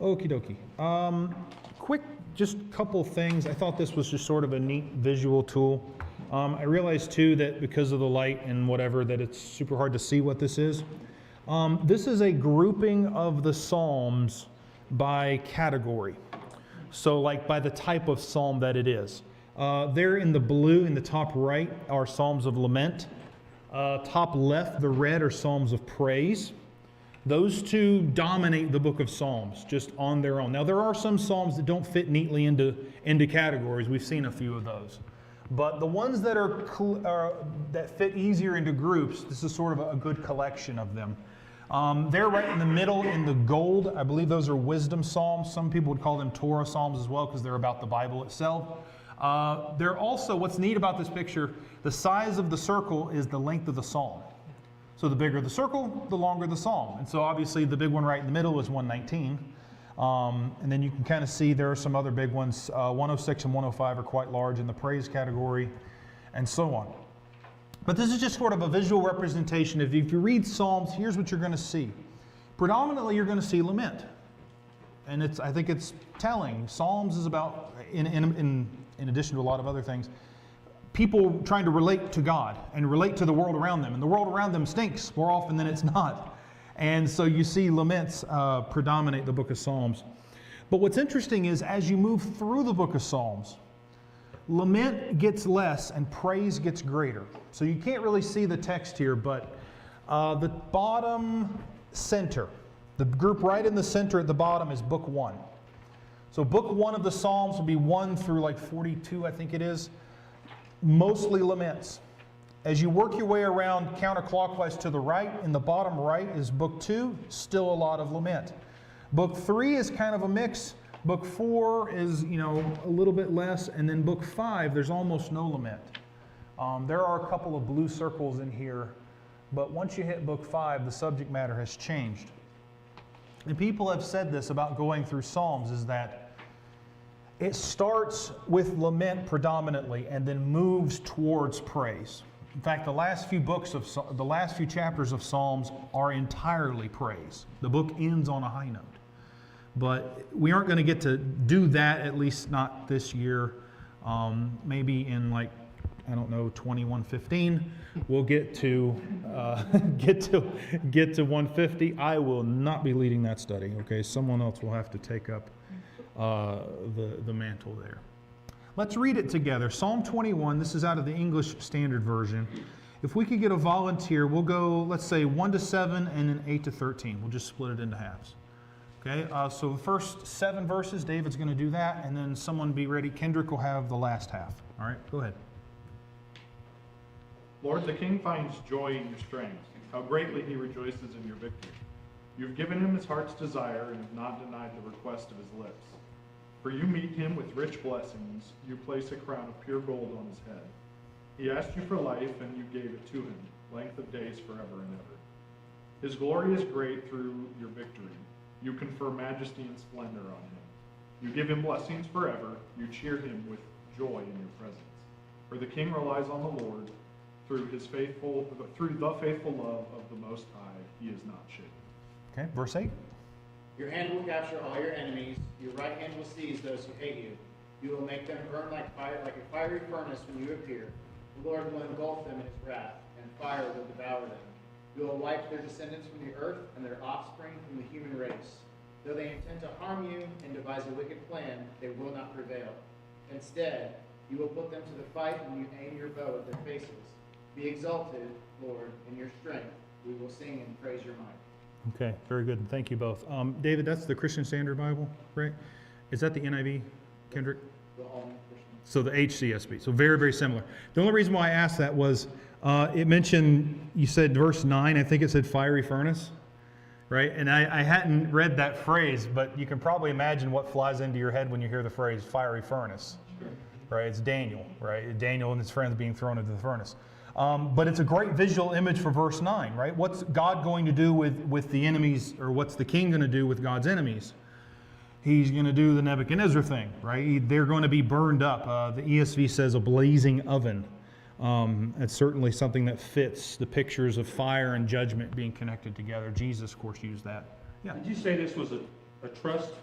Okie dokie. Quick, just couple things. I thought this was just sort of a neat visual tool. I realized too that because of the light and whatever that it's super hard to see what this is. This is a grouping of the Psalms by category. So like by the type of psalm that it is. There in the blue in the top right are Psalms of Lament. Top left, the red, are Psalms of Praise. Those two dominate the book of Psalms just on their own. Now there are some Psalms that don't fit neatly into categories. We've seen a few of those. But the ones that that fit easier into groups, this is sort of a good collection of them. They're right in the middle in the gold. I believe those are wisdom psalms. Some people would call them Torah psalms as well because they're about the Bible itself. They're also, what's neat about this picture, the size of the circle is the length of the psalm. So the bigger the circle, the longer the psalm. And so obviously the big one right in the middle is 119. And then you can kind of see there are some other big ones. 106 and 105 are quite large in the praise category and so on. But this is just sort of a visual representation. If you read Psalms, here's what you're going to see. Predominantly, you're going to see lament. And I think it's telling. Psalms is about, in addition to a lot of other things, people trying to relate to God and relate to the world around them. And the world around them stinks more often than it's not. And so you see laments predominate the book of Psalms. But what's interesting is as you move through the book of Psalms, lament gets less and praise gets greater. So you can't really see the text here, but the bottom center, the group right in the center at the bottom is book 1. So book 1 of the Psalms will be 1 through like 42, I think it is. Mostly laments. As you work your way around counterclockwise to the right, in the bottom right is book 2, still a lot of lament. Book 3 is kind of a mix. Book 4 is, a little bit less, and then book 5, there's almost no lament. There are a couple of blue circles in here, but once you hit book 5, the subject matter has changed. And people have said this about going through Psalms, is that it starts with lament predominantly and then moves towards praise. In fact, the last few chapters of Psalms are entirely praise. The book ends on a high note. But we aren't going to get to do that, at least not this year. Maybe in 2115, we'll get to 150. I will not be leading that study. Okay, someone else will have to take up the mantle there. Let's read it together. Psalm 21. This is out of the English Standard Version. If we could get a volunteer, we'll go, let's say 1 to 7 and then 8 to 13. We'll just split it into halves. Okay, so the first 7 verses, David's going to do that, and then someone be ready. Kendrick will have the last half. All right, go ahead. Lord, the king finds joy in your strength. How greatly he rejoices in your victory. You've given him his heart's desire and have not denied the request of his lips. For you meet him with rich blessings. You place a crown of pure gold on his head. He asked you for life, and you gave it to him, length of days forever and ever. His glory is great through your victory. You confer majesty and splendor on him. You give him blessings forever. You cheer him with joy in your presence. For the king relies on the Lord. Through the faithful love of the Most High, he is not shaken. Okay, verse 8. Your hand will capture all your enemies. Your right hand will seize those who hate you. You will make them burn like a fiery furnace when you appear. The Lord will engulf them in his wrath, and fire will devour them. You will wipe their descendants from the earth and their offspring from the human race. Though they intend to harm you and devise a wicked plan, they will not prevail. Instead, you will put them to the fight when you aim your bow at their faces. Be exalted, Lord, in your strength. We will sing and praise your might. Okay, very good. Thank you both. David, that's the Christian Standard Bible, right? Is that the NIV, Kendrick? The All Christian. So the HCSB. So very, very similar. The only reason why I asked that was it mentioned, you said verse 9, I think it said fiery furnace, right? And I hadn't read that phrase, but you can probably imagine what flies into your head when you hear the phrase fiery furnace, right? It's Daniel, right? Daniel and his friends being thrown into the furnace. But it's a great visual image for verse 9, right? What's God going to do with the enemies, or what's the king going to do with God's enemies? He's going to do the Nebuchadnezzar thing, right? They're going to be burned up. The ESV says a blazing oven. It's certainly something that fits the pictures of fire and judgment being connected together. Jesus, of course, used that. Yeah. Did you say this was a trust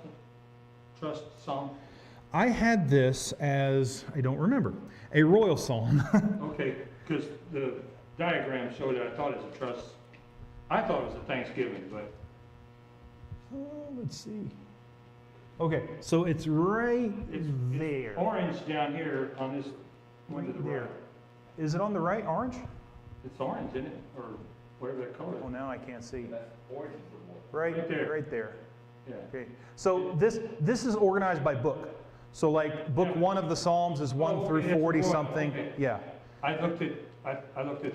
psalm? I had this as, I don't remember, a royal psalm. Okay, because the diagram showed it, I thought it was a trust. I thought it was a Thanksgiving, but Let's see. Okay, so it's right it's there. orange down here on this one to the Right there. right. Is it on the right, orange? It's orange, isn't it? Or whatever that color Oh, is. now I can't see. Orange is the one. Right, Right there. right there. Yeah. Okay, so this is organized by book. So like book Yeah. 1 of the Psalms is 1 Oh, through okay, that's 40 the one. something. Okay. Yeah, I looked at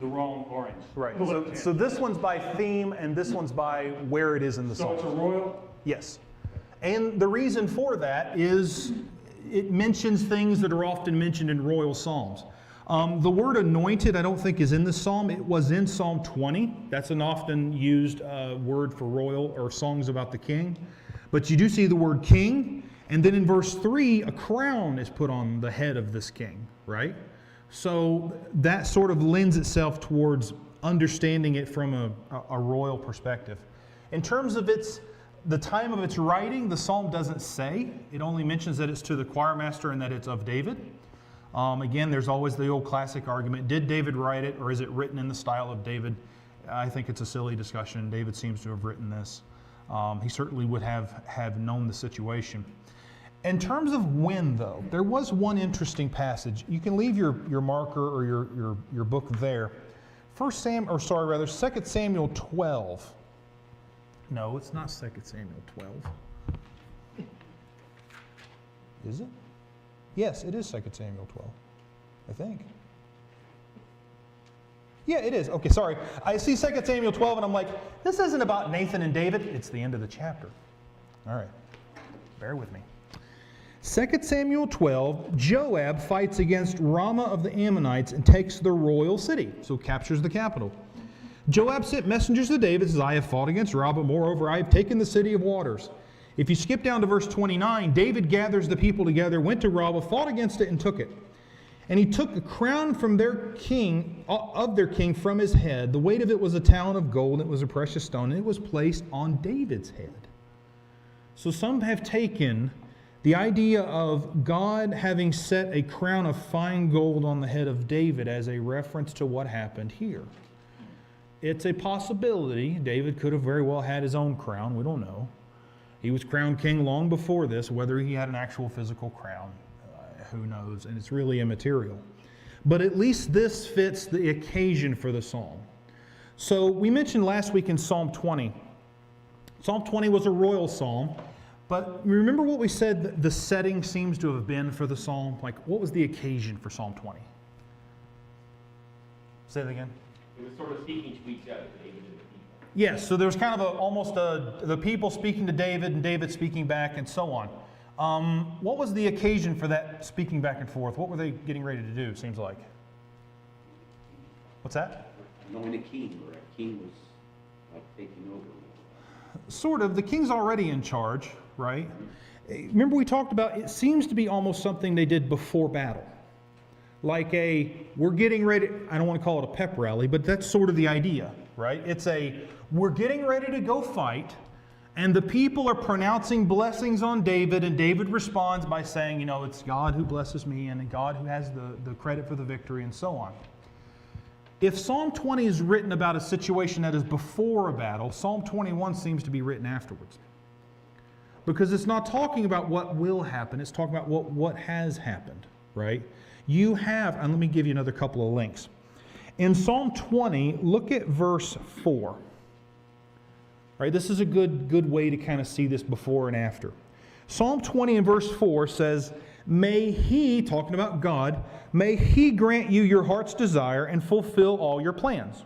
the wrong orange. right. The So, left hand. so this one's by theme and this one's by where it is in the So it's a Psalm. royal? Yes. And the reason for that is it mentions things that are often mentioned in royal psalms. The word anointed, I don't think, is in the psalm. It was in Psalm 20. That's an often used word for royal or songs about the king. But you do see the word king. And then in verse 3, a crown is put on the head of this king, right? So that sort of lends itself towards understanding it from a royal perspective. In terms of the time of its writing, the psalm doesn't say. It only mentions that it's to the choir master and that it's of David. Again, there's always the old classic argument, did David write it or is it written in the style of David? I think it's a silly discussion. David seems to have written this. He certainly would have known the situation. In terms of when, though, there was one interesting passage. You can leave your marker or your book there. 2 Samuel 12. No, it's not 2 Samuel 12. Is it? Yes, it is 2 Samuel 12, I think. Yeah, it is. Okay, sorry. I see 2 Samuel 12 and I'm like, this isn't about Nathan and David. It's the end of the chapter. All right, bear with me. 2 Samuel 12, Joab fights against Ramah of the Ammonites and takes the royal city, so captures the capital. Joab sent messengers to David and says, I have fought against Rabbah. Moreover, I have taken the city of waters. If you skip down to verse 29, David gathers the people together, went to Rabbah, fought against it, and took it. And he took a crown from their king, from his head. The weight of it was a talent of gold, and it was a precious stone, and it was placed on David's head. So some have taken the idea of God having set a crown of fine gold on the head of David as a reference to what happened here. It's a possibility. David could have very well had his own crown. We don't know. He was crowned king long before this. Whether he had an actual physical crown, who knows? And it's really immaterial. But at least this fits the occasion for the psalm. So we mentioned last week in Psalm 20. Psalm 20 was a royal psalm. But remember what we said the setting seems to have been for the psalm? Like, what was the occasion for Psalm 20? Say that again. It was sort of speaking to each other, David and the people. Yes, so there's kind of the people speaking to David and David speaking back and so on. What was the occasion for that speaking back and forth? What were they getting ready to do, seems like? What's that? Knowing a king, or a king was like taking over. Sort of. The king's already in charge, right? Remember we talked about, it seems to be almost something they did before battle. Like we're getting ready, I don't want to call it a pep rally, but that's sort of the idea, right? It's we're getting ready to go fight, and the people are pronouncing blessings on David, and David responds by saying, it's God who blesses me, and God who has the credit for the victory, and so on. If Psalm 20 is written about a situation that is before a battle, Psalm 21 seems to be written afterwards. Because it's not talking about what will happen, it's talking about what has happened, right? You have, and let me give you another couple of links. In Psalm 20, look at verse 4. Right, this is a good way to kind of see this before and after. Psalm 20 and verse 4 says, may He, talking about God, may He grant you your heart's desire and fulfill all your plans.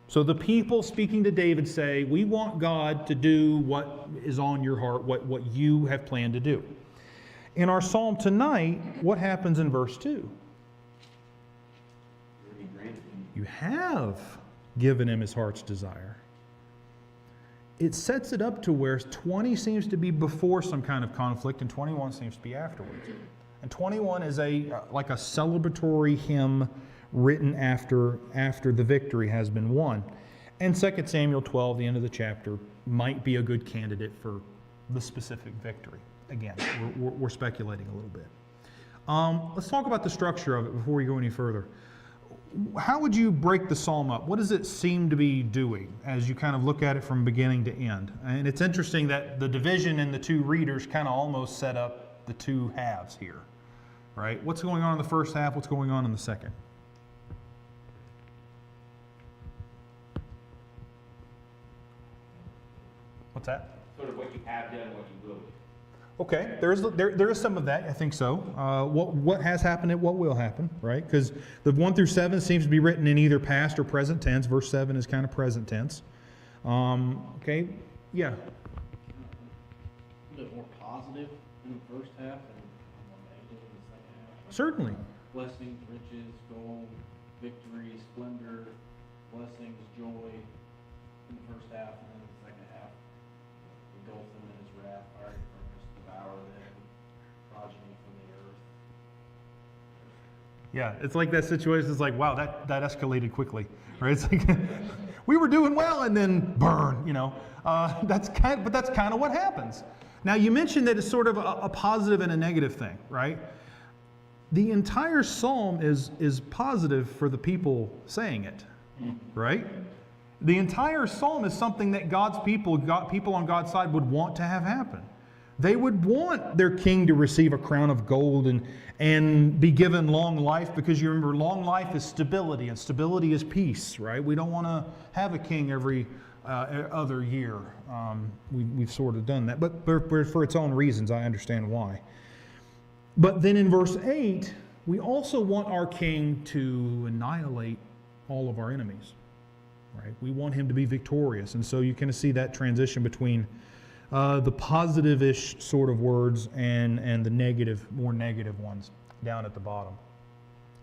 So the people speaking to David say, we want God to do what is on your heart, what you have planned to do. In our psalm tonight, what happens in verse 2? You have given him his heart's desire. It sets it up to where 20 seems to be before some kind of conflict and 21 seems to be afterwards. And 21 is like a celebratory hymn written after the victory has been won. And 2 Samuel 12, the end of the chapter, might be a good candidate for the specific victory. Again, we're speculating a little bit. Let's talk about the structure of it before we go any further. How would you break the psalm up? What does it seem to be doing as you kind of look at it from beginning to end? And it's interesting that the division in the two readers kind of almost set up the two halves here, right? What's going on in the first half? What's going on in the second? What's that? Sort of what you have done, what you will do. Okay, there is some of that, I think so. What has happened and what will happen, right? Because the 1 through 7 seems to be written in either past or present tense. Verse 7 is kind of present tense. Okay, yeah. A bit more positive in the first half and more negative in the second half. Certainly. Blessings, riches, gold, victory, splendor, blessings, joy in the first half, and then in the second half, engulf them in his wrath, fiery furnace, devour them, progeny from the earth. Yeah, it's like that situation. It's like, wow, that escalated quickly, right? It's like we were doing well, and then burn. You know, but that's kind of what happens. Now, you mentioned that it's sort of a positive and a negative thing, right? The entire psalm is positive for the people saying it, right? The entire psalm is something that God's people on God's side would want to have happen. They would want their king to receive a crown of gold and be given long life, because you remember, long life is stability, and stability is peace, right? We don't want to have a king every other year. We've sort of done that, but for its own reasons, I understand why. But then in verse 8, we also want our king to annihilate all of our enemies, right? We want him to be victorious. And so you kind of see that transition between the positive-ish sort of words and the negative, more negative ones down at the bottom.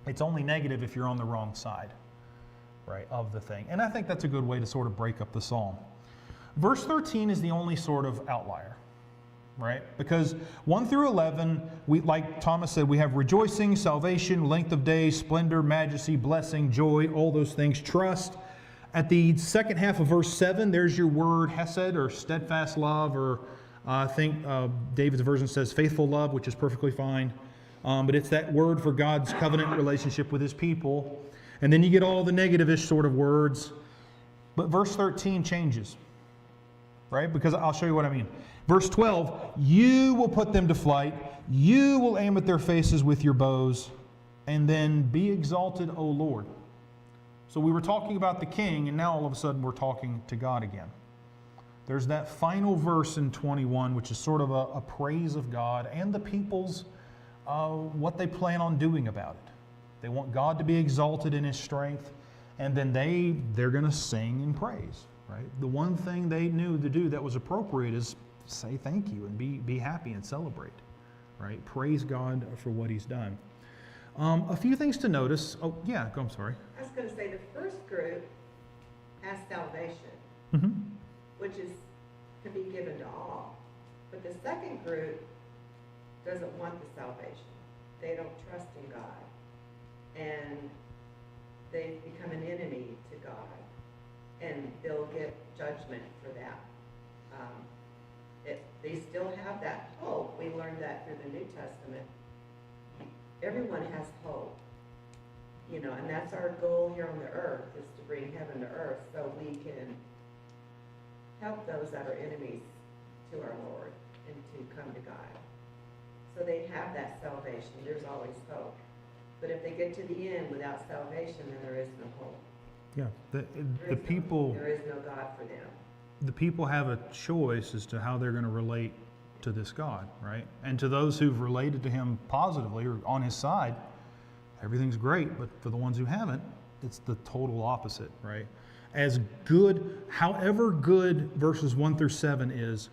It's only negative if you're on the wrong side, right, of the thing. And I think that's a good way to sort of break up the psalm. Verse 13 is the only sort of outlier, right? Because 1 through 11, like Thomas said, we have rejoicing, salvation, length of days, splendor, majesty, blessing, joy, all those things, trust. At the second half of verse 7, there's your word hesed, or steadfast love, or I think David's version says faithful love, which is perfectly fine. But it's that word for God's covenant relationship with his people. And then you get all the negative-ish sort of words. But verse 13 changes, right? Because I'll show you what I mean. Verse 12, you will put them to flight. You will aim at their faces with your bows. And then be exalted, O Lord. So we were talking about the king, and now all of a sudden we're talking to God again. There's that final verse in 21, which is sort of a praise of God and the people's, what they plan on doing about it. They want God to be exalted in his strength, and then they're going to sing and praise, right? The one thing they knew to do that was appropriate is say thank you and be happy and celebrate, right? Praise God for what he's done. A few things to notice. Oh, yeah, I'm sorry. I was going to say the first group has salvation, which is to be given to all. But the second group doesn't want the salvation. They don't trust in God. And they become an enemy to God. And they'll get judgment for that. They still have that hope. We learned that through the New Testament. Everyone has hope. You know, and that's our goal here on the earth, is to bring heaven to earth so we can help those that are enemies to our Lord and to come to God. So they have that salvation. There's always hope. But if they get to the end without salvation, then there is no hope. Yeah, the There people is no God for them. the people have a choice as to how they're going to relate to this God, right? And to those who've related to him positively or on his side, everything's great. But for the ones who haven't, it's the total opposite, right? As good, however good verses 1 through 7 is,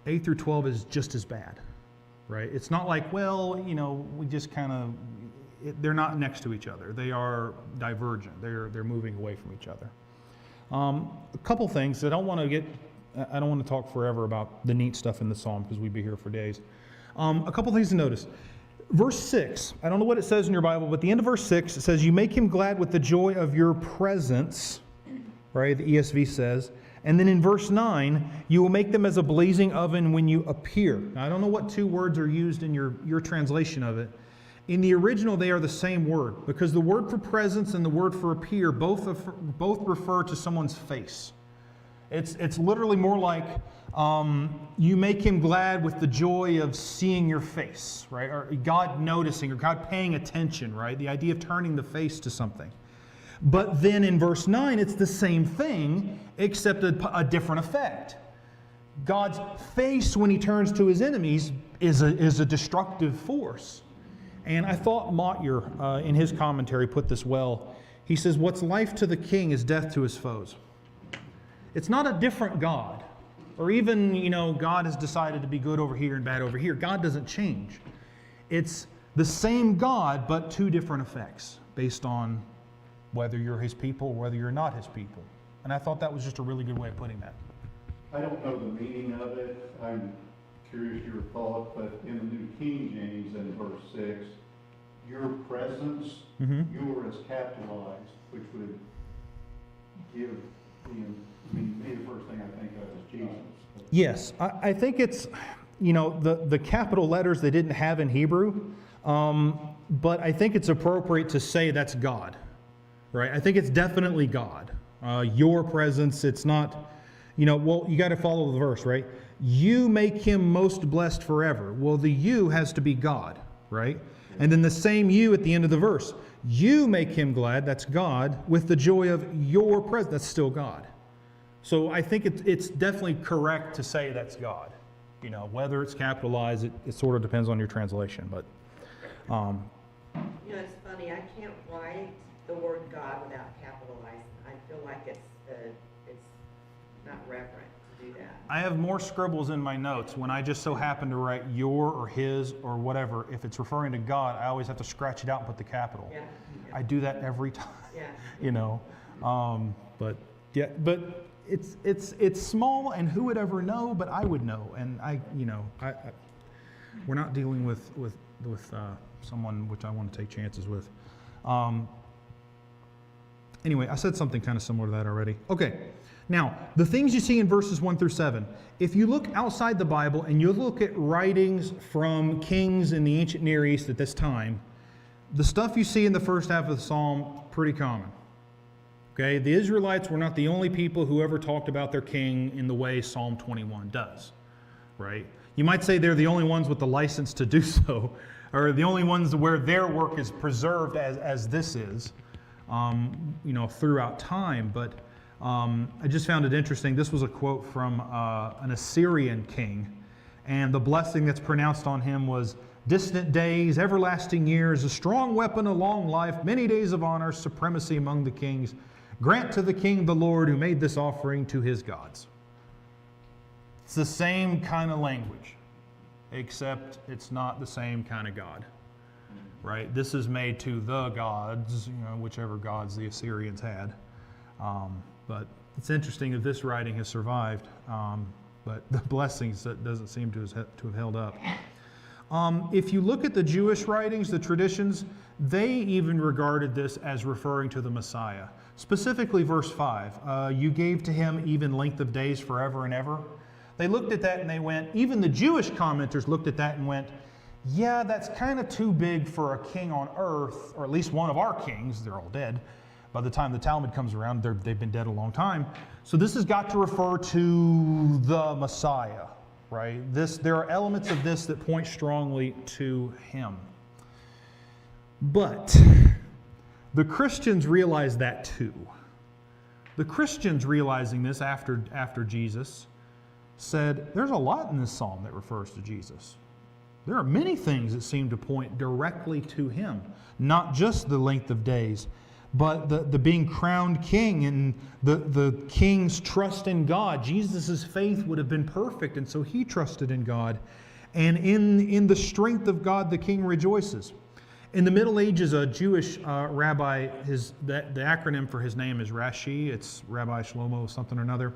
8 through 12 is just as bad, right? It's not like, well, you know, we just kind of, they're not next to each other. They are divergent. They're moving away from each other. A couple things. I don't want to talk forever about the neat stuff in the psalm because we'd be here for days. A couple things to notice. Verse 6, I don't know what it says in your Bible, but at the end of verse 6, it says, you make him glad with the joy of your presence, right? The ESV says, And then in verse 9, you will make them as a blazing oven when you appear. Now, I don't know what two words are used in your translation of it. In the original, they are the same word, because the word for presence and the word for appear both refer to someone's face. It's literally more like you make him glad with the joy of seeing your face, right? Or God noticing, or God paying attention, right? The idea of turning the face to something. But then in verse 9, it's the same thing, except a different effect. God's face, when he turns to his enemies, is a destructive force. And I thought Motyer, in his commentary, put this well. He says, what's life to the king is death to his foes. It's not a different God. Or even, God has decided to be good over here and bad over here. God doesn't change. It's the same God, but two different effects based on whether you're his people or whether you're not his people. And I thought that was just a really good way of putting that. I don't know the meaning of it. I'm curious your thought, but in the New King James in verse 6, your presence, your is capitalized, which would give me the first thing I think of is Jesus. Yes, I think it's, the capital letters they didn't have in Hebrew, but I think it's appropriate to say that's God, right? I think it's definitely God. Your presence, it's not, you got to follow the verse, right? You make him most blessed forever. Well, the you has to be God, right? And then the same you at the end of the verse. You make him glad, that's God, with the joy of your presence, that's still God. So I think it's definitely correct to say that's God. Whether it's capitalized, it sort of depends on your translation. But it's funny, I can't write the word God without capitalizing. I feel like it's not reverent to do that. I have more scribbles in my notes when I just so happen to write your or his or whatever. If it's referring to God, I always have to scratch it out and put the capital. Yeah. I do that every time. Yeah. But it's small, and who would ever know? But I would know, and we're not dealing with someone which I want to take chances with. Anyway, I said something kind of similar to that already. Okay. Now, the things you see in verses 1 through 7, if you look outside the Bible and you look at writings from kings in the ancient Near East at this time, the stuff you see in the first half of the Psalm, pretty common. Okay, the Israelites were not the only people who ever talked about their king in the way Psalm 21 does, right? You might say they're the only ones with the license to do so, or the only ones where their work is preserved as this is, throughout time, but I just found it interesting. This was a quote from an Assyrian king, and the blessing that's pronounced on him was, distant days, everlasting years, a strong weapon, a long life, many days of honor, supremacy among the kings. Grant to the king the Lord who made this offering to his gods. It's the same kind of language, except it's not the same kind of God, right? This is made to the gods, whichever gods the Assyrians had. But it's interesting that this writing has survived, but the blessings that doesn't seem to have held up. If you look at the Jewish writings, the traditions, they even regarded this as referring to the Messiah. Specifically, verse 5, you gave to him even length of days forever and ever. They looked at that and they went, even the Jewish commenters looked at that and went, yeah, that's kind of too big for a king on earth, or at least one of our kings. They're all dead. By the time the Talmud comes around, they've been dead a long time. So this has got to refer to the Messiah, right? There are elements of this that point strongly to him. But the Christians realize that too. The Christians, realizing this after Jesus, said, there's a lot in this psalm that refers to Jesus. There are many things that seem to point directly to him, not just the length of days, but the being crowned king and the king's trust in God. Jesus' faith would have been perfect, and so he trusted in God. And in the strength of God, the king rejoices. In the Middle Ages, a Jewish rabbi, the acronym for his name is Rashi. It's Rabbi Shlomo something or another.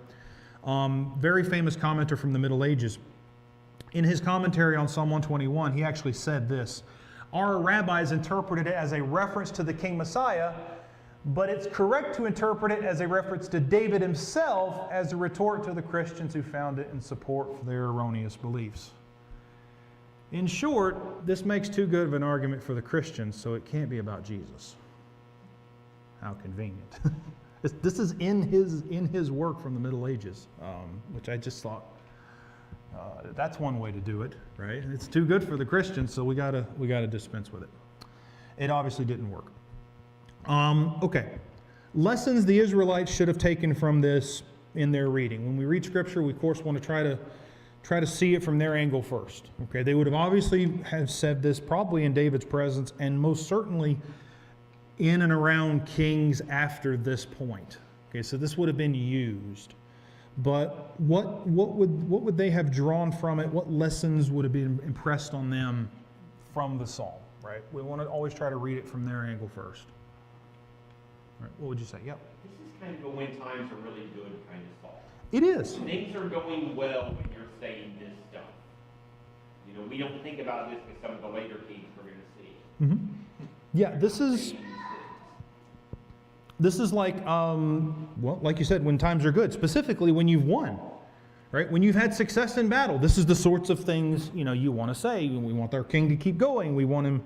Very famous commenter from the Middle Ages. In his commentary on Psalm 121, he actually said this: our rabbis interpreted it as a reference to the King Messiah, but it's correct to interpret it as a reference to David himself as a retort to the Christians who found it in support for their erroneous beliefs. In short, this makes too good of an argument for the Christians, so it can't be about Jesus. How convenient. This is in his work from the Middle Ages, which I just thought, that's one way to do it, right? It's too good for the Christians, so we gotta dispense with it. It obviously didn't work. Okay, lessons the Israelites should have taken from this in their reading. When we read Scripture, we of course want to try to see it from their angle first. Okay, they would have obviously have said this probably in David's presence, and most certainly in and around kings after this point. Okay, so this would have been used. But what would they have drawn from it? What lessons would have been impressed on them from the psalm? Right? We want to always try to read it from their angle first. Right, what would you say? Yep. This is kind of a when times are really good kind of psalm. It is. Things are going well when you're saying this stuff. You know, we don't think about this with some of the later kings we're going to see. Mm-hmm. Yeah, this is like, well, like you said, when times are good, specifically when you've won, right? When you've had success in battle, this is the sorts of things, you know, you want to say. We want our king to keep going. We want him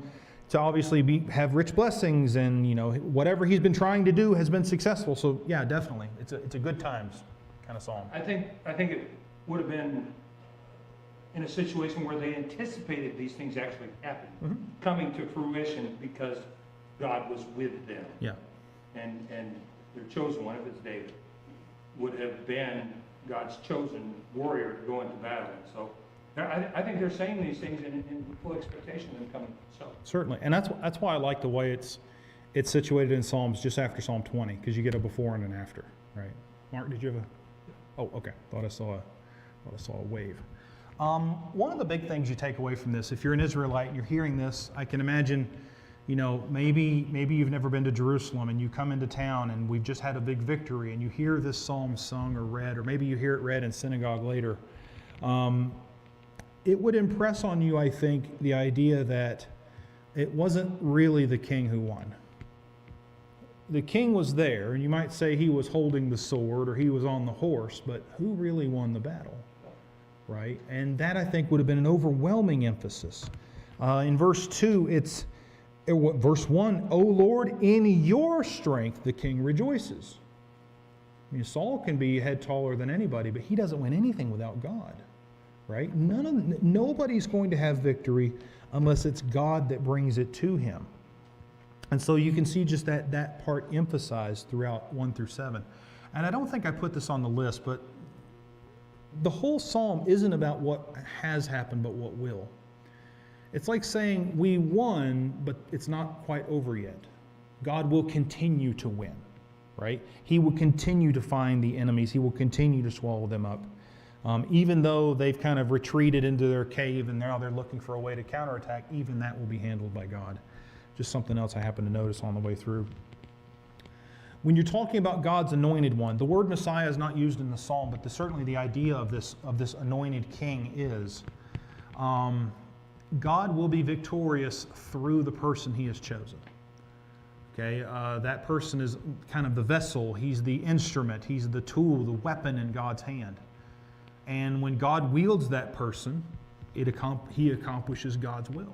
to obviously have rich blessings, and, you know, whatever he's been trying to do has been successful. So yeah, definitely, it's a good times kind of psalm. I think it would have been in a situation where they anticipated these things actually happening, coming to fruition because God was with them. Yeah. And their chosen one, if it's David, would have been God's chosen warrior to go into battle. And so I think they're saying these things in full expectation of them coming. So Certainly, and that's why I like the way it's situated in Psalms just after Psalm 20, because you get a before and an after, right? Mark, did you have a? Oh, okay. Thought I saw a wave. One of the big things you take away from this, if you're an Israelite and you're hearing this, I can imagine, you know, maybe you've never been to Jerusalem and you come into town and we've just had a big victory and you hear this psalm sung or read, or maybe you hear it read in synagogue later. It would impress on you, I think, the idea that it wasn't really the king who won. The king was there, and you might say he was holding the sword or he was on the horse, but who really won the battle, right? And that, I think, would have been an overwhelming emphasis. In verse 2, verse 1, O Lord, in your strength the king rejoices. I mean, Saul can be a head taller than anybody, but he doesn't win anything without God, right? Nobody's going to have victory unless it's God that brings it to him. And so you can see just that part emphasized throughout 1 through 7. And I don't think I put this on the list, but the whole psalm isn't about what has happened, but what will. It's like saying we won, but it's not quite over yet. God will continue to win, right? He will continue to find the enemies. He will continue to swallow them up. Even though they've kind of retreated into their cave and now they're looking for a way to counterattack, even that will be handled by God. Just something else I happened to notice on the way through. When you're talking about God's anointed one, the word Messiah is not used in the psalm, but certainly the idea of this anointed king is God will be victorious through the person he has chosen. Okay, that person is kind of the vessel. He's the instrument. He's the tool, the weapon in God's hand. And when God wields that person, he accomplishes God's will.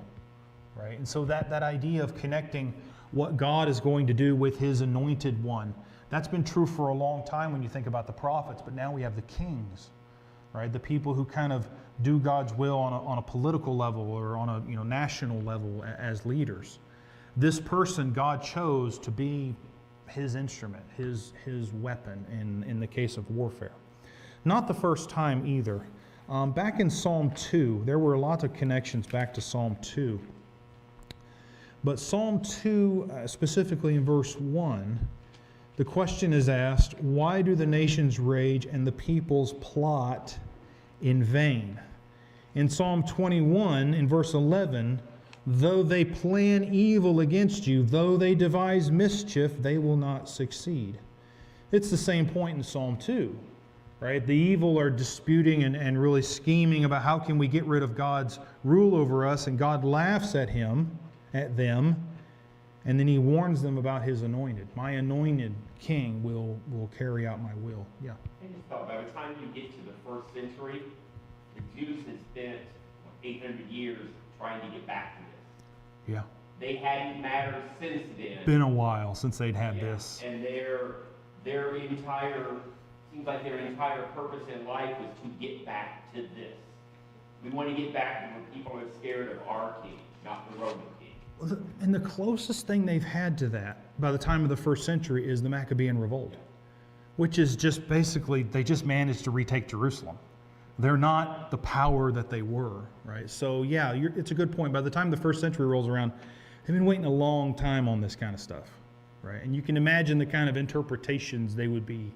Right? And so that idea of connecting what God is going to do with his anointed one, that's been true for a long time when you think about the prophets, but now we have the kings, right? The people who kind of do God's will on a political level or on a national level as leaders. This person God chose to be his instrument, his weapon in the case of warfare. Not the first time either. Back in Psalm 2, there were lots of connections back to Psalm 2. But Psalm 2, specifically in verse 1, the question is asked, why do the nations rage and the peoples plot in vain? In Psalm 21, in verse 11, though they plan evil against you, though they devise mischief, they will not succeed. It's the same point in Psalm 2, right? The evil are disputing and really scheming about how can we get rid of God's rule over us, and God laughs at them. And then he warns them about his anointed. My anointed king will carry out my will. Yeah. I just thought by the time you get to the first century, the Jews had spent 800 years trying to get back to this. Yeah. They hadn't mattered since then. Been a while since they'd had Yeah. this. And their entire, seems like their entire purpose in life was to get back to this. We want to get back to where people are scared of our king, not the Roman king. And the closest thing they've had to that by the time of the first century is the Maccabean revolt, which is just basically, they just managed to retake Jerusalem. They're not the power that they were, right? So yeah, it's a good point. By the time the first century rolls around, they've been waiting a long time on this kind of stuff, right? And you can imagine the kind of interpretations they would be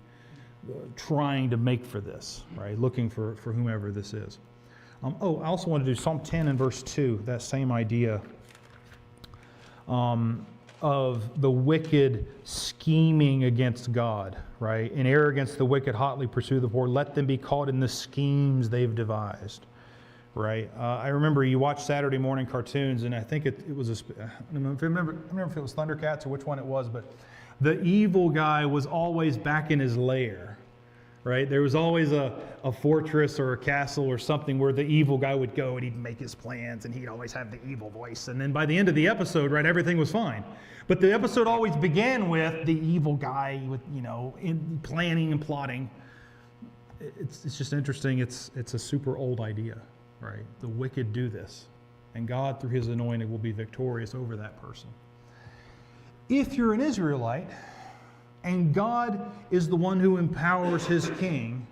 trying to make for this, right? Looking for whomever this is. I also want to do Psalm 10 and verse 2, that same idea of the wicked scheming against God, right? In arrogance, the wicked hotly pursue the poor. Let them be caught in the schemes they've devised, right? I remember you watched Saturday morning cartoons, and I think it was I don't remember if it was Thundercats or which one it was, but the evil guy was always back in his lair, right? There was always a fortress or a castle or something where the evil guy would go and he'd make his plans and he'd always have the evil voice. And then by the end of the episode, right, everything was fine. But the episode always began with the evil guy with, in planning and plotting. It's just interesting. It's a super old idea, right? The wicked do this. And God, through his anointing, will be victorious over that person. If you're an Israelite, and God is the one who empowers his king,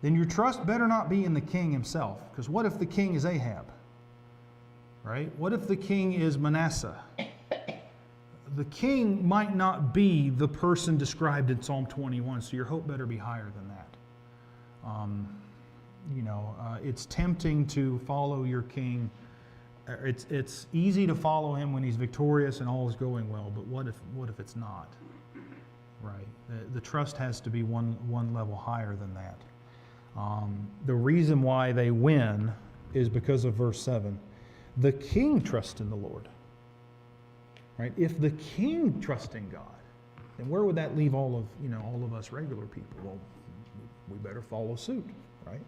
then your trust better not be in the king himself. Because what if the king is Ahab? Right? What if the king is Manasseh? The king might not be the person described in Psalm 21, so your hope better be higher than that. It's tempting to follow your king. It's easy to follow him when he's victorious and all is going well, but what if it's not? Right. The trust has to be one level higher than that. The reason why they win is because of verse 7. The king trusts in the Lord. Right? If the king trusts in God, then where would that leave all of us regular people? Well, we better follow suit, right?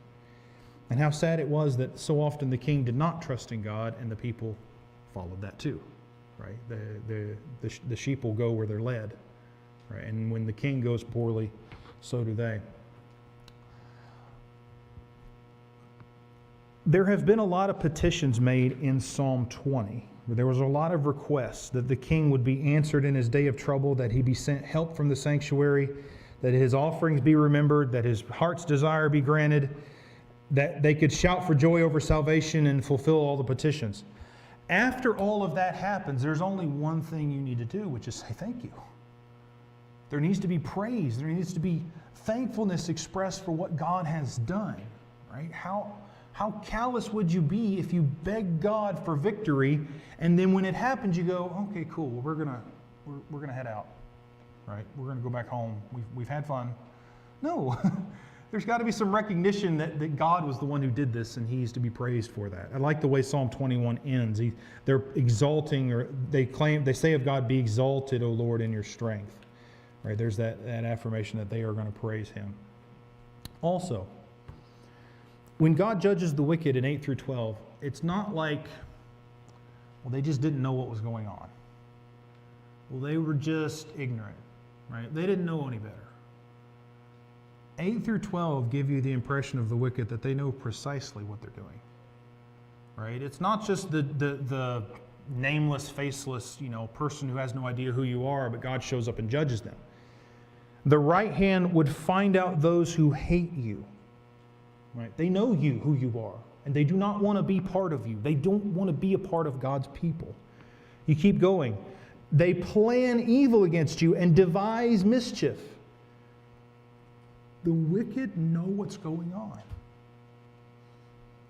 And how sad it was that so often the king did not trust in God and the people followed that too, right? The sheep will go where they're led. Right? And when the king goes poorly, so do they. There have been a lot of petitions made in Psalm 20. There was a lot of requests that the king would be answered in his day of trouble, that he be sent help from the sanctuary, that his offerings be remembered, that his heart's desire be granted, that they could shout for joy over salvation and fulfill all the petitions. After all of that happens, there's only one thing you need to do, which is say thank you. There needs to be praise. There needs to be thankfulness expressed for what God has done, right? How callous would you be if you beg God for victory, and then when it happens, you go, okay, cool, we're gonna head out, right? We're gonna go back home. We've had fun. No, there's got to be some recognition that God was the one who did this, and He's to be praised for that. I like the way Psalm 21 ends. They're exalting, or they say of God, "Be exalted, O Lord, in your strength." Right? There's that affirmation that they are going to praise Him. Also, when God judges the wicked in 8 through 12, it's not like, well, they just didn't know what was going on. Well, they were just ignorant, right? They didn't know any better. 8 through 12 give you the impression of the wicked that they know precisely what they're doing, right? It's not just the nameless, faceless, person who has no idea who you are, but God shows up and judges them. The right hand would find out those who hate you. Right? They know who you are, and they do not want to be part of you. They don't want to be a part of God's people. You keep going. They plan evil against you and devise mischief. The wicked know what's going on.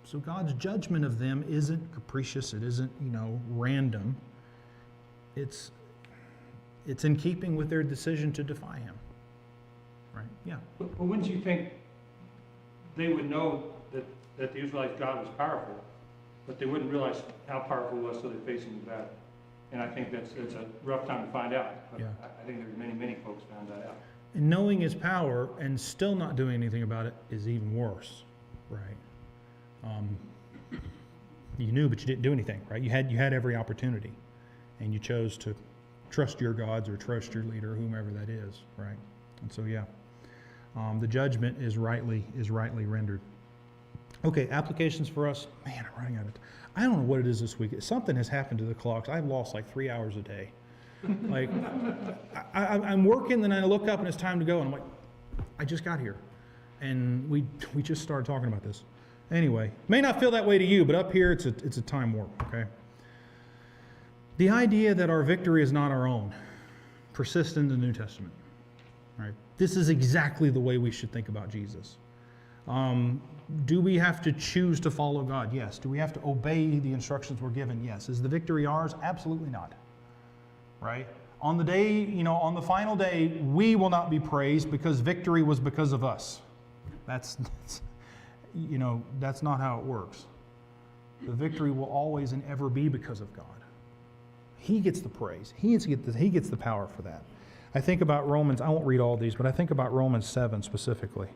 So God's judgment of them isn't capricious. It isn't, random. It's in keeping with their decision to defy Him. Right? Yeah. But wouldn't you think they would know that the Israelites' God was powerful, but they wouldn't realize how powerful He was until they faced Him in battle? And I think it's a rough time to find out. But Yeah. I think there's many folks found that out. And knowing his power and still not doing anything about it is even worse, right? You knew, but you didn't do anything, right? You had every opportunity, and you chose to trust your gods or trust your leader, whomever that is, right? And so, yeah, the judgment is rightly rendered. Okay, applications for us. Man, I'm running out of time. I don't know what it is this week. Something has happened to the clocks. I've lost like 3 hours a day. Like, I'm working, then I look up and it's time to go, and I'm like, I just got here. And we just started talking about this. Anyway, may not feel that way to you, but up here it's a time warp, okay? The idea that our victory is not our own persists in the New Testament, right? This is exactly the way we should think about Jesus. Do we have to choose to follow God? Yes. Do we have to obey the instructions we're given? Yes. Is the victory ours? Absolutely not. Right? On the day, on the final day, we will not be praised because victory was because of us. That's not how it works. The victory will always and ever be because of God. He gets the praise. He gets the power for that. I think about Romans, I won't read all these, but I think about Romans 7 specifically.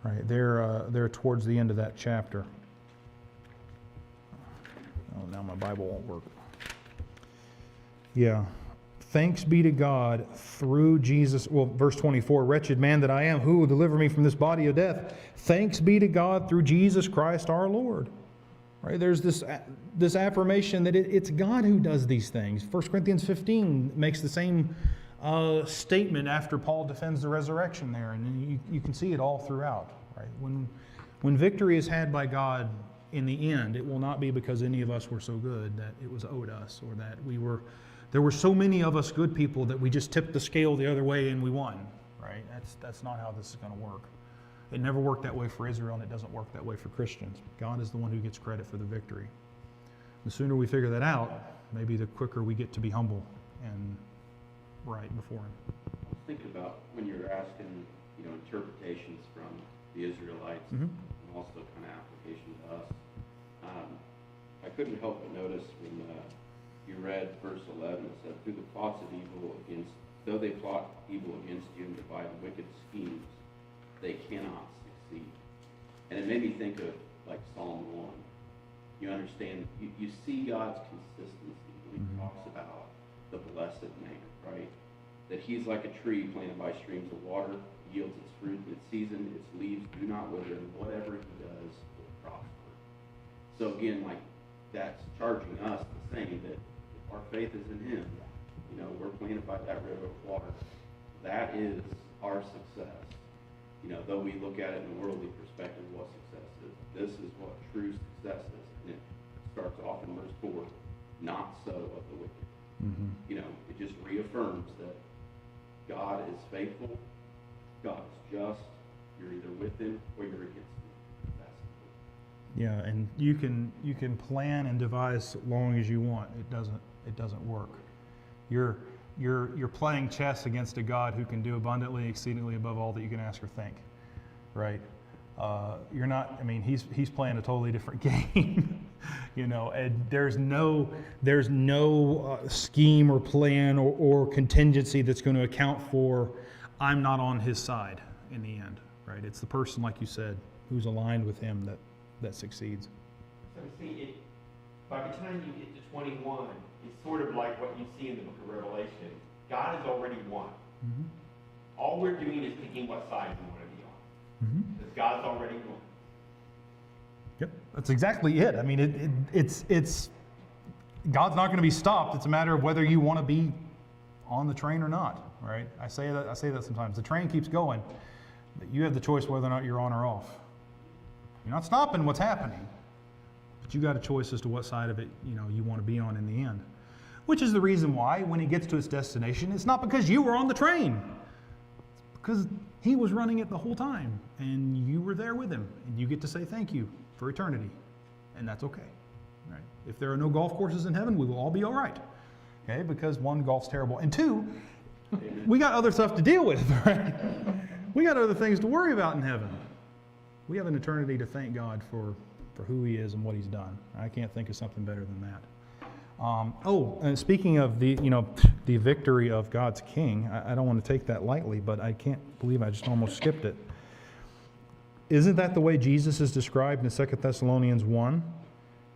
Right, they're towards the end of that chapter. Oh, now my Bible won't work. Yeah. Thanks be to God through Jesus. Well, verse 24, wretched man that I am, who will deliver me from this body of death? Thanks be to God through Jesus Christ our Lord. Right? There's this affirmation that it's God who does these things. 1 Corinthians 15 makes the same statement after Paul defends the resurrection there, and you can see it all throughout. Right? When victory is had by God in the end, it will not be because any of us were so good that it was owed us, or that there were so many of us good people that we just tipped the scale the other way and we won. Right? That's not how this is going to work. It never worked that way for Israel, and it doesn't work that way for Christians. God is the one who gets credit for the victory. The sooner we figure that out, maybe the quicker we get to be humble and right before Him. I was thinking about when you were asking, interpretations from the Israelites, Mm-hmm. and also kind of application to us. I couldn't help but notice when you read verse 11, it said, "Through the plots of evil though they plot evil against you and devise wicked schemes, they cannot succeed." And it made me think of like Psalm 1. You understand, you see God's consistency when He talks about the blessed man, right? That He's like a tree planted by streams of water, yields its fruit in its season, its leaves do not wither, and whatever He does will prosper. So again, like, that's charging us the same, that if our faith is in Him, we're planted by that river of water. That is our success. Though we look at it in a worldly perspective, what success is. This is what true success is. And it starts off in verse 4, not so of the wicked. Mm-hmm. It just reaffirms that God is faithful, God is just, you're either with Him or you're against Him. That's the Yeah, and you can plan and devise as long as you want. It doesn't work. You're playing chess against a God who can do abundantly, exceedingly above all that you can ask or think, right? You're not. I mean, he's playing a totally different game, And there's no scheme or plan or contingency that's going to account for I'm not on His side in the end, right? It's the person, like you said, who's aligned with Him that succeeds. So see, by the time you get to 21, it's sort of like what you see in the book of Revelation. God has already won. Mm-hmm. All we're doing is picking what side we want to be on. Mm-hmm. Because God's already won. Yep, that's exactly it. I mean, it's God's not going to be stopped. It's a matter of whether you want to be on the train or not, right? I say that sometimes. The train keeps going, but you have the choice whether or not you're on or off. You're not stopping what's happening, but you got a choice as to what side of it you want to be on in the end. Which is the reason why, when it gets to its destination, it's not because you were on the train. It's because He was running it the whole time, and you were there with Him, and you get to say thank you for eternity, and that's okay. Right? If there are no golf courses in heaven, we will all be all right. Okay? Because one, golf's terrible, and two, we got other stuff to deal with. Right? We got other things to worry about in heaven. We have an eternity to thank God for who He is and what He's done. I can't think of something better than that. And speaking of the victory of God's King, I don't want to take that lightly, but I can't believe I just almost skipped it. Isn't that the way Jesus is described in 2 Thessalonians 1?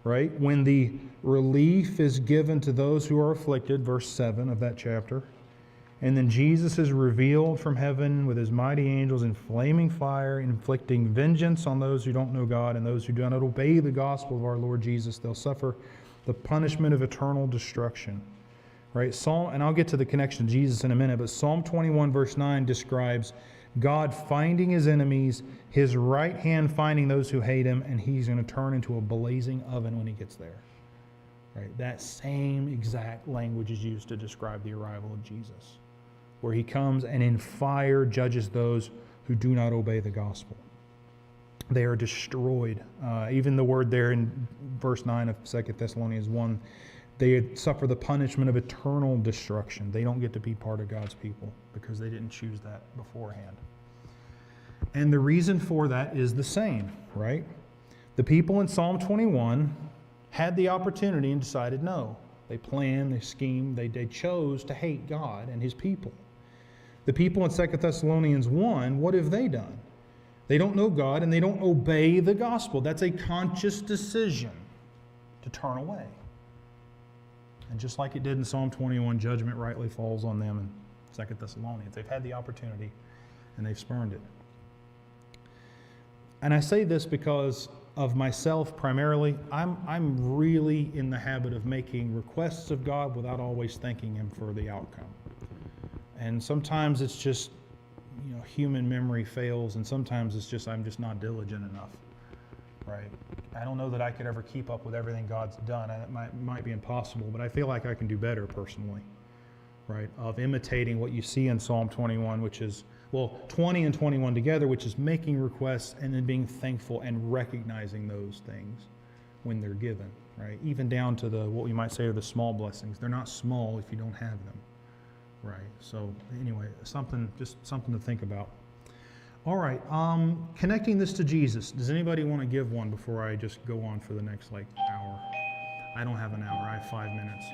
Right? When the relief is given to those who are afflicted, verse 7 of that chapter, and then Jesus is revealed from heaven with his mighty angels in flaming fire, inflicting vengeance on those who don't know God and those who do not obey the gospel of our Lord Jesus. They'll suffer the punishment of eternal destruction. Right? And I'll get to the connection to Jesus in a minute, but Psalm 21 verse 9 describes God finding his enemies, his right hand finding those who hate him, and he's going to turn into a blazing oven when he gets there. Right? That same exact language is used to describe the arrival of Jesus, where he comes and in fire judges those who do not obey the gospel. They are destroyed. Even the word there in verse 9 of 2 Thessalonians 1, they suffer the punishment of eternal destruction. They don't get to be part of God's people because they didn't choose that beforehand. And the reason for that is the same, right? The people in Psalm 21 had the opportunity and decided no. They planned, they schemed, they chose to hate God and his people. The people in 2 Thessalonians 1, what have they done? They don't know God and they don't obey the gospel. That's a conscious decision to turn away. And just like it did in Psalm 21, judgment rightly falls on them in 2 Thessalonians. They've had the opportunity and they've spurned it. And I say this because of myself primarily. I'm really in the habit of making requests of God without always thanking him for the outcome. And sometimes it's just, human memory fails, and sometimes it's just I'm just not diligent enough, right? I don't know that I could ever keep up with everything God's done, and it might be impossible, but I feel like I can do better personally, right? Of imitating what you see in Psalm 21, which is, 20 and 21 together, which is making requests and then being thankful and recognizing those things when they're given, right? Even down to what we might say are the small blessings. They're not small if you don't have them. Right. So anyway, something to think about. All right. Connecting this to Jesus. Does anybody want to give one before I just go on for the next hour? I don't have an hour. I have 5 minutes.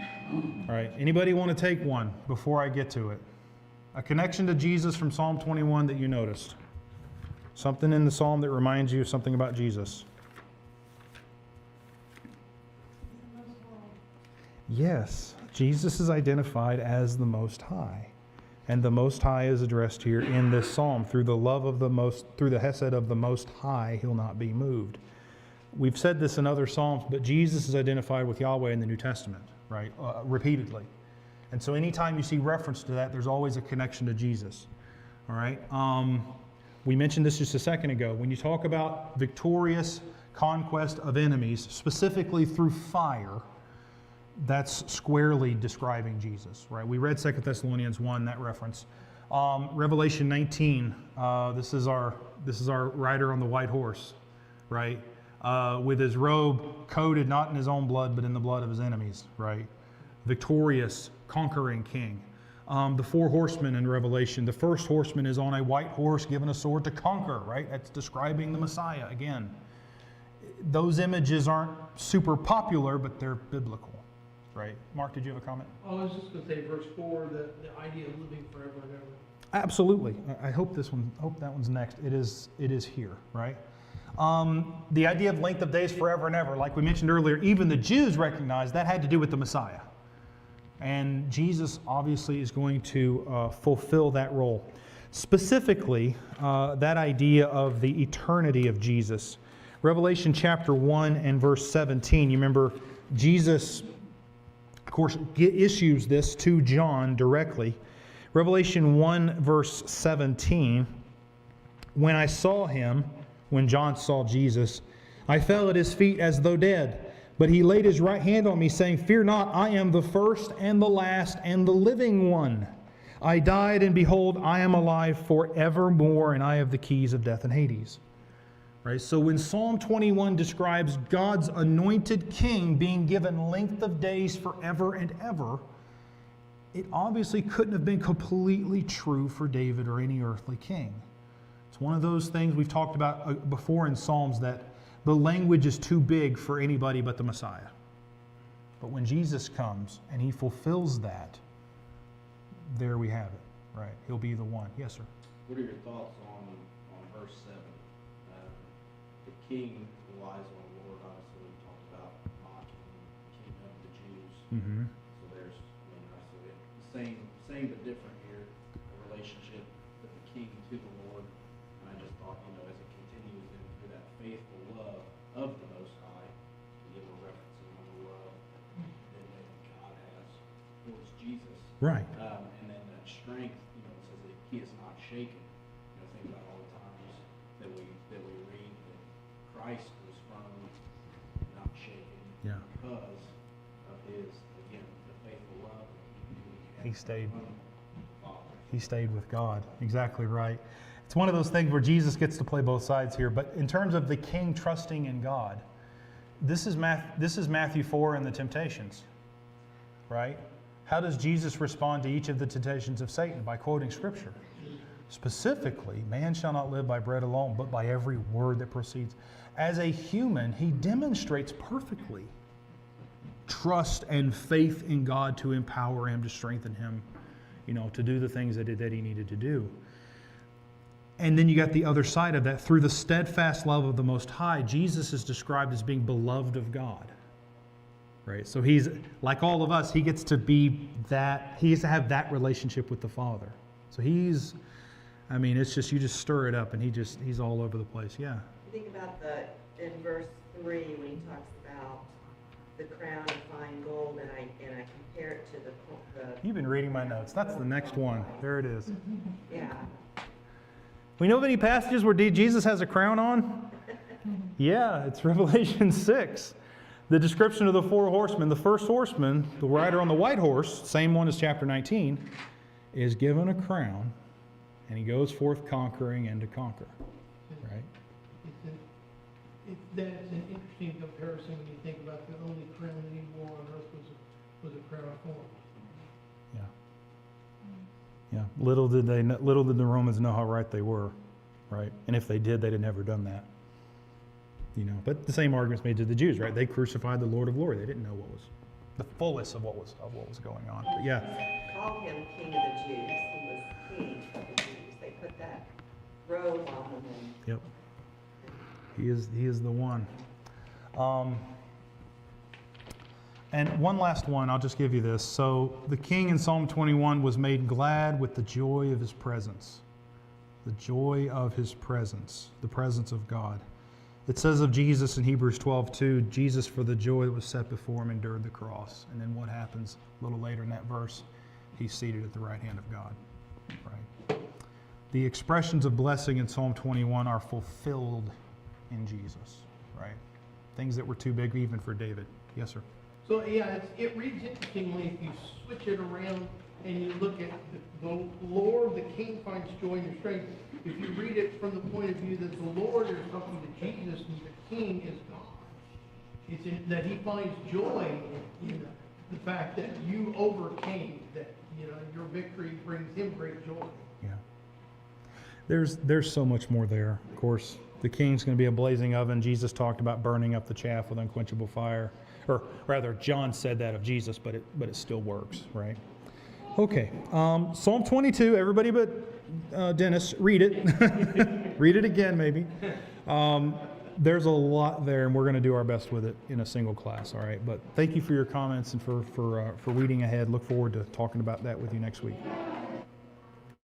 All right. Anybody want to take one before I get to it? A connection to Jesus from Psalm 21 that you noticed. Something in the psalm that reminds you of something about Jesus. Yes. Jesus is identified as the Most High. And the Most High is addressed here in this psalm. Through the hesed of the Most High, he'll not be moved. We've said this in other psalms, but Jesus is identified with Yahweh in the New Testament, right? Repeatedly. And so anytime you see reference to that, there's always a connection to Jesus. All right? We mentioned this just a second ago. When you talk about victorious conquest of enemies, specifically through fire, that's squarely describing Jesus, right? We read 2 Thessalonians 1, that reference. Revelation 19, this is our rider on the white horse, right? With his robe coated not in his own blood, but in the blood of his enemies, right? Victorious, conquering king. The 4 horsemen in Revelation, the first horseman is on a white horse given a sword to conquer, right? That's describing the Messiah again. Those images aren't super popular, but they're biblical. Right. Mark, did you have a comment? I was just going to say verse 4, the idea of living forever and ever. Absolutely. I hope that one's next. It is here, right? The idea of length of days forever and ever, like we mentioned earlier, even the Jews recognized that had to do with the Messiah. And Jesus obviously is going to fulfill that role. Specifically, that idea of the eternity of Jesus. Revelation chapter 1 and verse 17, you remember Jesus, of course, issues this to John directly. Revelation 1 verse 17, when I saw him, when John saw Jesus, I fell at his feet as though dead. But he laid his right hand on me, saying, Fear not, I am the first and the last and the living one. I died, and behold, I am alive forevermore, and I have the keys of death and Hades. Right? So when Psalm 21 describes God's anointed king being given length of days forever and ever, it obviously couldn't have been completely true for David or any earthly king. It's one of those things we've talked about before in Psalms, that the language is too big for anybody but the Messiah. But when Jesus comes and he fulfills that, there we have it, right? He'll be the one. Yes, sir. What are your thoughts on verse 7? The king relies on the Lord, obviously, we talked about mocking the king of the Jews. Mm-hmm. So there's, obviously, the same but different here, the relationship of the king to the Lord. And I just thought, as it continues in through that faithful love of the Most High, again, we're referencing the love that God has towards Jesus. Right. And then that strength, it says that he is not shaken. Think about all the times that we read that Christ was firm, not shaken, Yeah. because of his, again, the faithful love that he He had stayed. from the Father. He stayed with God. Exactly right. It's one of those things where Jesus gets to play both sides here. But in terms of the king trusting in God, this is Matthew 4 and the temptations, right? How does Jesus respond to each of the temptations of Satan? By quoting Scripture. Specifically, man shall not live by bread alone, but by every word that proceeds. As a human, he demonstrates perfectly trust and faith in God to empower him, to strengthen him, to do the things that he needed to do. And then you got the other side of that. Through the steadfast love of the Most High, Jesus is described as being beloved of God. Right? So he's, like all of us, he gets to be that, he gets to have that relationship with the Father. So it's just, you just stir it up and he's all over the place. Yeah. You think about in verse 3, when he talks about the crown of fine gold, and I compare it to the You've been reading my notes. That's the next one. There it is. yeah. We know of any passages where Jesus has a crown on? Yeah, it's Revelation 6. The description of the 4 horsemen. The first horseman, the rider on the white horse, same one as chapter 19, is given a crown, and he goes forth conquering and to conquer. Right? That's an interesting comparison when you think about the only crown that he wore on earth was a crown of thorns. Yeah. Yeah. Little did the Romans know how right they were, right? And if they did, they'd have never done that. But the same argument's made to the Jews, right? They crucified the Lord of glory. They didn't know what was the fullest of what was going on. But yeah. They called him King of the Jews. He was King of the Jews. They put that robe on him. Yep. He is the one. And one last one, I'll just give you this. So the king in Psalm 21 was made glad with the joy of his presence. The joy of his presence, the presence of God. It says of Jesus in Hebrews 12:2, Jesus for the joy that was set before him endured the cross. And then what happens a little later in that verse? He's seated at the right hand of God. Right? The expressions of blessing in Psalm 21 are fulfilled in Jesus. Right? Things that were too big even for David. Yes, sir. So yeah, it reads interestingly if you switch it around and you look at the Lord, the King finds joy in your strength. If you read it from the point of view that the Lord is talking to Jesus and the King is God, it's that he finds joy in the fact that you overcame, that your victory brings him great joy. Yeah. There's so much more there. Of course, the king's going to be a blazing oven. Jesus talked about burning up the chaff with unquenchable fire. Or rather, John said that of Jesus, but it still works, right? Okay, Psalm 22, everybody but Dennis, read it. Read it again, maybe. There's a lot there, and we're going to do our best with it in a single class, all right? But thank you for your comments and for reading ahead. Look forward to talking about that with you next week.